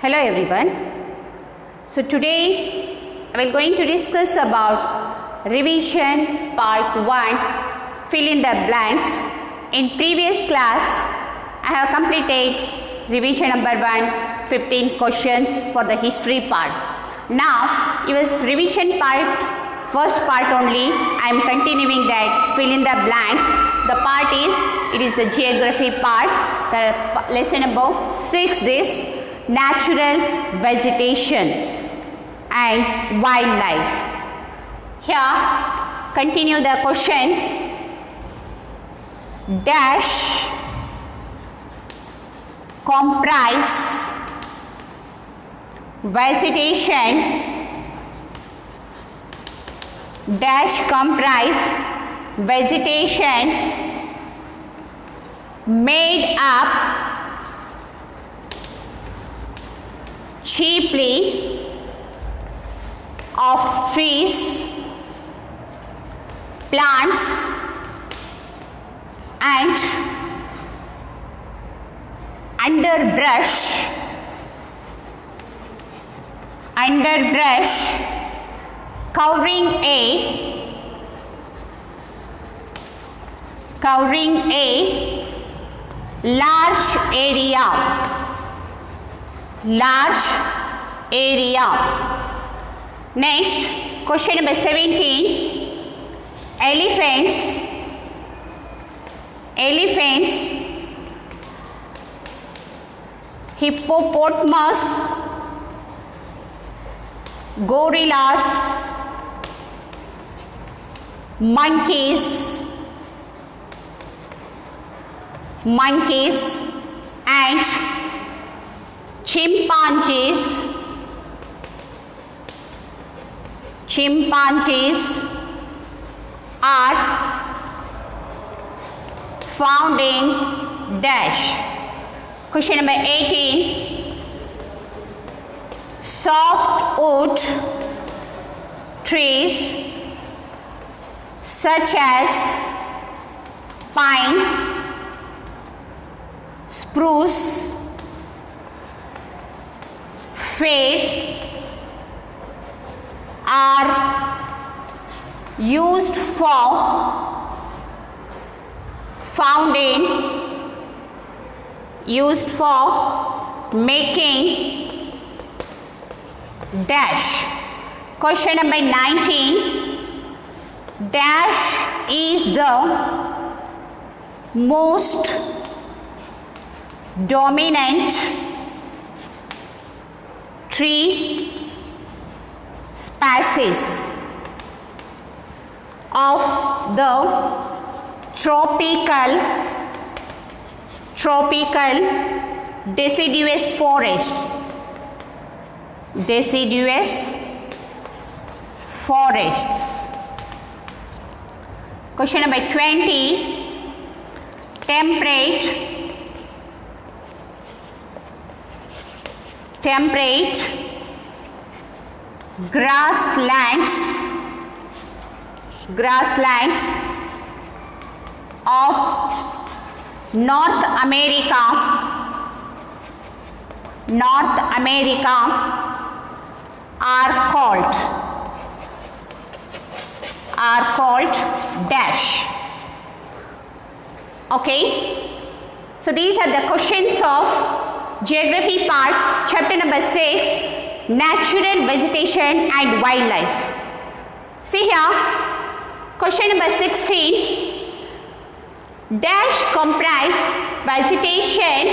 Hello everyone. So today I will going to discuss about revision part 1, fill in the blanks. In previous class I have completed revision number 1, 15 questions for the history part. Now it was revision part, first part only. I am continuing that fill in the blanks. The part is the geography part. The lesson number 6 is natural vegetation and wildlife. Here continue the question. Dash comprise vegetation, dash comprise vegetation made up chiefly of trees, plants and underbrush covering a large area. Next, question number 17. Elephants, hippopotamus, gorillas, monkeys and chimpanzees are found in dash. Question number 18. Softwood trees such as pine, spruce, fir are used for making dash. Question number 19. Dash is the most dominant tree species of the tropical deciduous forests. Question number 20. Temperate grasslands of North America are called dash. Okay, so these are the questions of geography part, chapter number 6, natural vegetation and wildlife. See here, question number 16. Dash comprise vegetation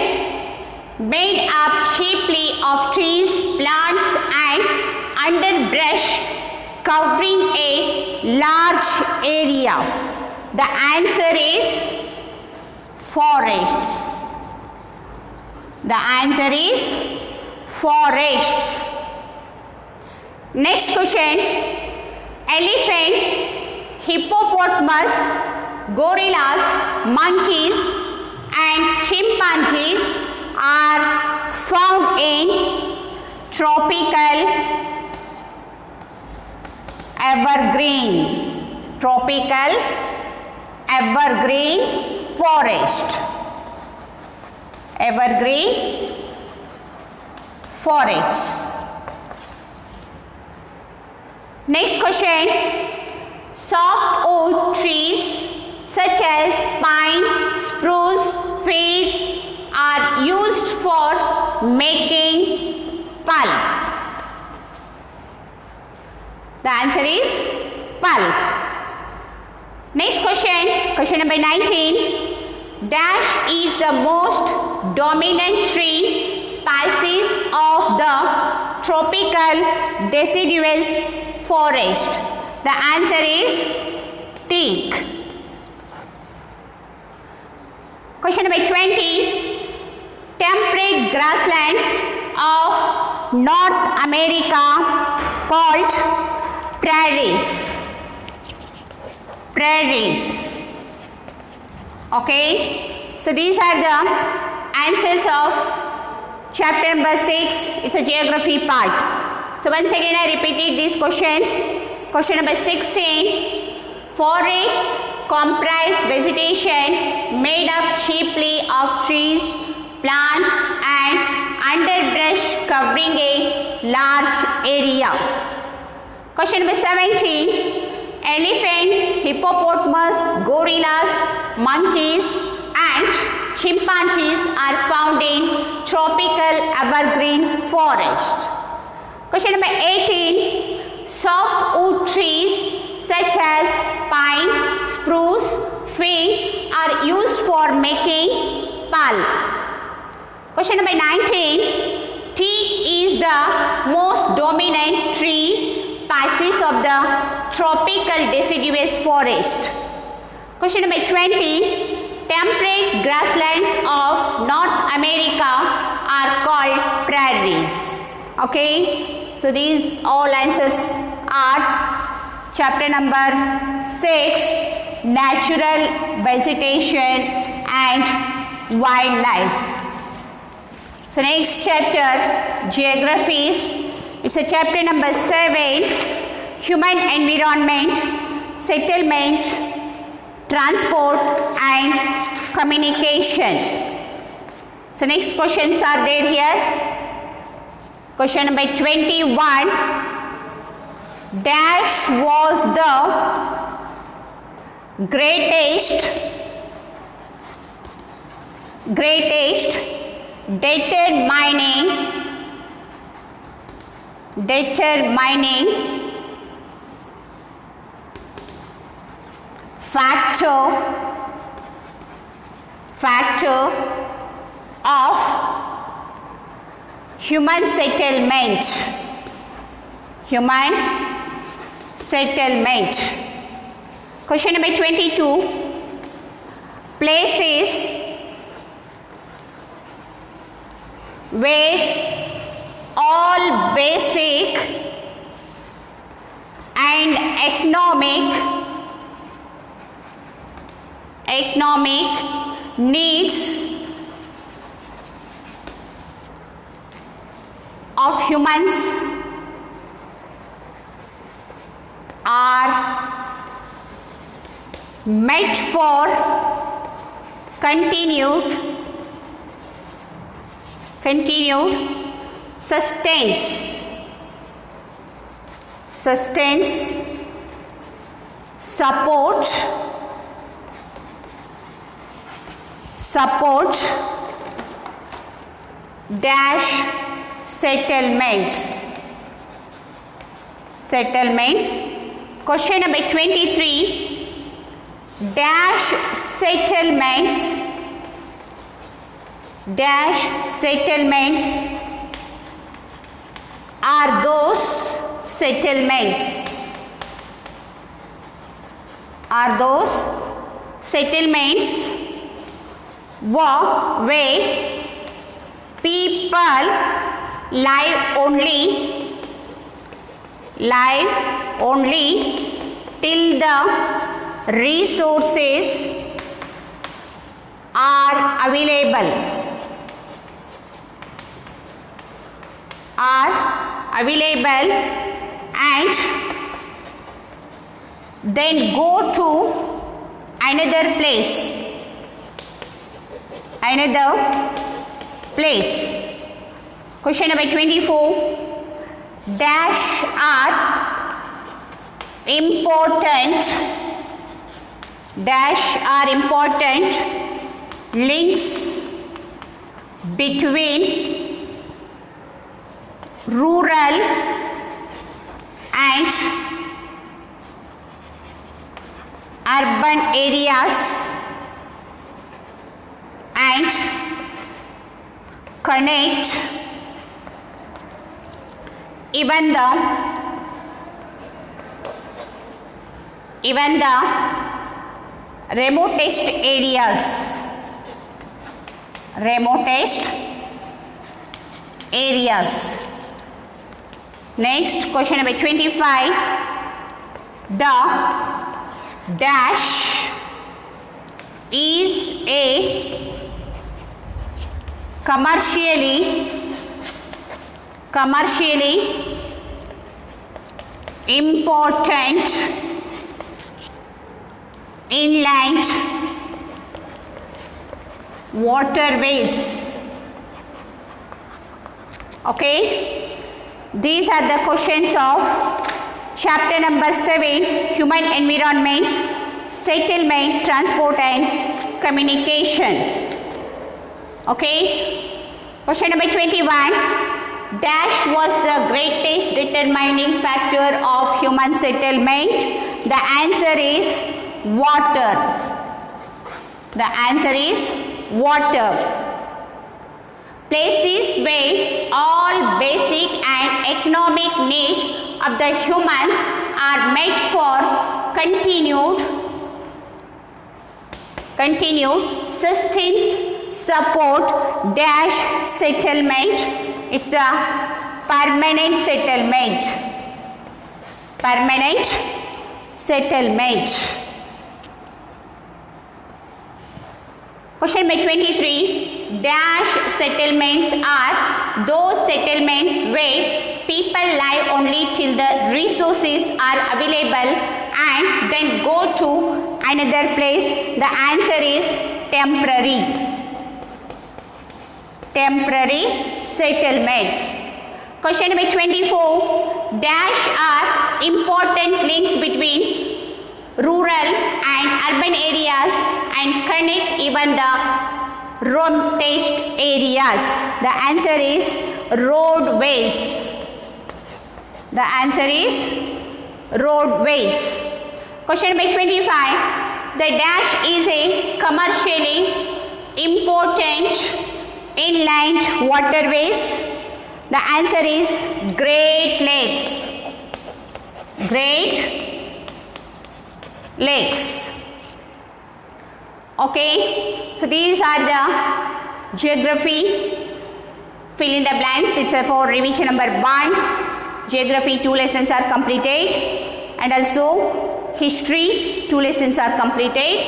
made up chiefly of trees, plants and underbrush covering a large area. The answer is forests. Next question. Elephants, hippopotamus, gorillas, monkeys and chimpanzees are found in tropical evergreen forest. forests. Next question. Softwood trees such as pine, spruce, fir are used for making pulp. The answer is pulp. Next question. Question number 19. Dash is the most dominant tree species of the tropical deciduous forest. The answer is teak. Question number 20. Temperate grasslands of North America called prairies. Prairies. Okay. So these are the answers of chapter number 6. It's a geography part. So once again I repeated these questions. Question number 16. Forests comprise vegetation made up chiefly of trees, plants and underbrush covering a large area. Question number 17. Elephants, hippopotamus, gorillas, monkeys and chimpanzees are found in tropical evergreen forest. Question number 18. Softwood trees such as pine, spruce, fir are used for making pulp. Question number 19. Teak is the most dominant tree species of the tropical deciduous forest. Question number 20. Temperate grasslands of North America are called prairies. Okay, so these all answers are chapter number 6, natural vegetation and wildlife. So next chapter, geographies. It's a chapter number 7, human environment, settlement, transport and communication. So next questions are there here. Question number 21. Dash was the greatest determining factor of human settlement. Question number 22. Places where all basic and economic needs of humans are met for continued sustenance, support dash settlements. Question number 23. Dash settlements are those settlements where people live only till the resources are available and then go to another place. Question number 24. Dash are important links between rural and urban areas and connect even the remotest areas. Next, question number 25. The dash is a commercially important inland waterways. Okay, these are the questions of chapter number 7, human environment, settlement, transport and communication. Okay, question number 21. Dash was the greatest determining factor of human settlement. The answer is water. The answer is water. Places where all basic and economic needs of the humans are met for continued sustains support dash settlement. It's the permanent settlement. Question number 23. Dash settlements are those settlements where people live only till the resources are available and then go to another place. The answer is temporary settlements. Question number 24. Dash are important links between rural and urban areas and connect even the remotest areas. The answer is roadways. Question number 25. The dash is a commercially important inland waterways. The answer is Great Lakes. Okay, so these are the geography fill in the blanks. It's for revision number 1. Geography 2 lessons are completed, and also history 2 lessons are completed.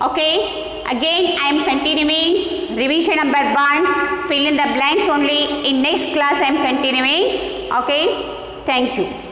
Okay, again I am continuing revision number 1, fill in the blanks only. In next class I am continuing. Okay, thank you.